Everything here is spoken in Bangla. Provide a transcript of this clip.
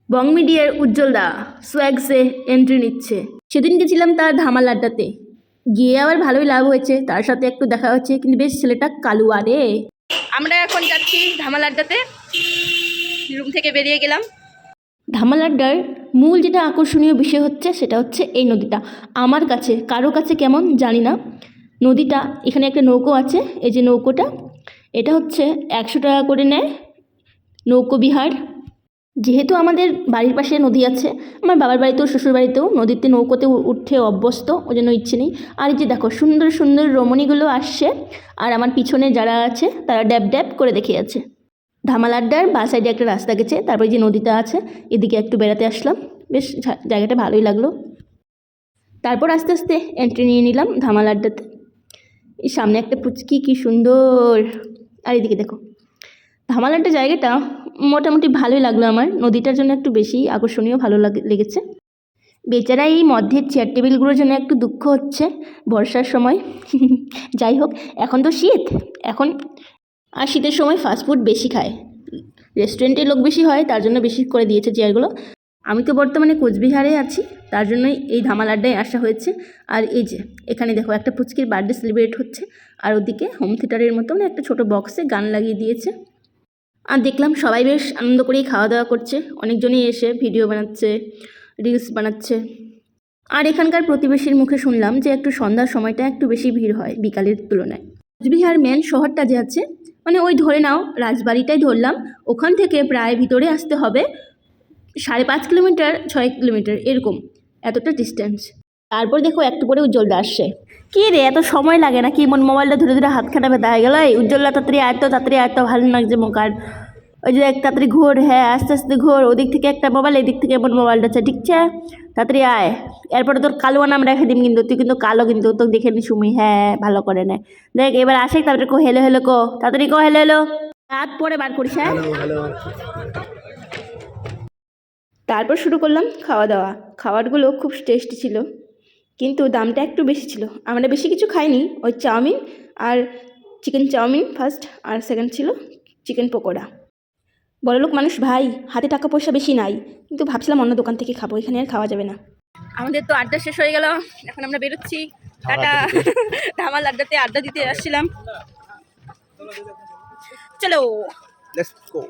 বং মিডিয়ার উজ্জ্বল দা সোয়াগসে এন্ট্রি নিচ্ছে। সেদিন গেছিলাম তার ধামাল আড্ডাতে, গিয়ে আবার ভালোই লাভ হয়েছে, তার সাথে একটু দেখা হচ্ছে, কিন্তু বেশ ছেলেটা কালুয়া রে। আমরা এখন যাচ্ছি ধামাল আড্ডাতে, রুম থেকে বেরিয়ে গেলাম। ধামাল আড্ডার মূল যেটা আকর্ষণীয় বিষয় হচ্ছে সেটা হচ্ছে এই নদীটা। আমার কাছে, কারো কাছে কেমন জানি না, নদীটা এখানে একটা নৌকো আছে, এই যে নৌকোটা, এটা হচ্ছে 100 টাকা করে নেয় নৌকো বিহার। যেহেতু আমাদের বাড়ির পাশে নদী আছে, আমার বাবার বাড়িতেও শ্বশুর বাড়িতেও নদীতে নৌকোতে উঠতে অভ্যস্ত, ওই জন্য ইচ্ছে নেই। আর এই যে দেখো সুন্দর সুন্দর রমণীগুলো আসছে, আর আমার পিছনে যারা আছে তারা ড্যাব ড্যাব করে দেখে আছে। ধামাল আড্ডার বা সাইডে একটা রাস্তা গেছে, তারপরে যে নদীটা আছে এদিকে একটু বেড়াতে আসলাম, বেশ জায়গাটা ভালোই লাগলো। তারপর আস্তে আস্তে এন্ট্রি নিয়ে নিলাম ধামাল আড্ডাতে। এই সামনে একটা পুচকি, কি সুন্দর। আর এদিকে দেখো ধামাল আড্ডা জায়গাটা মোটামুটি ভালোই লাগলো আমার, নদীটার জন্য একটু বেশি আকর্ষণীয় ভালো লেগেছে। বেচারা এই মধ্যে চেয়ার টেবিলগুলোর জন্য একটু দুঃখ হচ্ছে বর্ষার সময়। যাই হোক, এখন তো শীত, এখন আর শীতের সময় ফাস্টফুড বেশি খায়, রেস্টুরেন্টে লোক বেশি হয়, তার জন্য বেশি করে দিয়েছে চেয়ারগুলো। আমি তো বর্তমানে কোচবিহারে আছি, তার জন্যই এই ধামাল আড্ডায় আসা হয়েছে। আর এই যে এখানে দেখো একটা পুচকির বার্থডে সেলিব্রেট হচ্ছে, আর ওদিকে হোম থিয়েটারের মতো একটা ছোটো বক্সে গান লাগিয়ে দিয়েছে। আর দেখলাম সবাই বেশ আনন্দ করেই খাওয়া দাওয়া করছে, অনেকজনই এসে ভিডিও বানাচ্ছে, রিলস বানাচ্ছে। আর এখানকার প্রতিবেশীর মুখে শুনলাম যে একটু সন্ধ্যার সময়টা একটু বেশি ভিড় হয় বিকালের তুলনায়। কোচবিহার মেন শহরটা যে আছে, মানে ওই ধরে নাও রাজবাড়িটাই ধরলাম, ওখান থেকে প্রায় ভিতরে আসতে হবে 5.5 কিলোমিটার 6 কিলোমিটার এরকম, এতটা ডিস্টেন্স। তারপর দেখো একটু পরে উজ্জ্বলদা আসছে। কি রে, এত সময় লাগে না কি? মন মোবাইলটা ধরে ধরে হাতখানা ব্যথা হয়ে গেল। এই উজ্জ্বলদা তাড়াতাড়ি আয়তো ভালো লাগছে মোকার। ওই যে এক তাড়াতাড়ি ঘোর, হ্যাঁ আস্তে আস্তে ঘোর, ওদিক থেকে একটা মোবাইল, এদিক থেকে এমন মোবাইলটা আছে, ঠিক আছে? তাড়াতাড়ি আয়, এরপরে তোর কালো নাম রেখে দিম, কিন্তু তুই কিন্তু কালো, কিন্তু তোকে দেখে নি সুমি, হ্যাঁ ভালো করে নে। দেখ এবার আসে, তারপরে কো হেলো হেলো কো, তাড়াতাড়ি কো হেলো হেলো, হাত পরে বার করিস। হ্যাঁ, তারপর শুরু করলাম খাওয়া দাওয়া। খাবারগুলো খুব টেস্টি ছিল, কিন্তু দামটা একটু বেশি ছিল। আমরা বেশি কিছু খাইনি, ওই চাউমিন আর চিকেন চাউমিন ফার্স্ট, আর সেকেন্ড ছিল চিকেন পকোড়া। বড়লোক মানুষ ভাই, হাতে টাকা পয়সা বেশি নাই, কিন্তু ভাবছিলাম অন্য দোকান থেকে খাবো, এখানে আর খাওয়া যাবে না। আমাদের তো আড্ডা শেষ হয়ে গেল, এখন আমরা বেরোচ্ছি। টাটা। ধামাল আড্ডাতে আড্ডা দিতে আসছিলাম, চলো লেটস গো।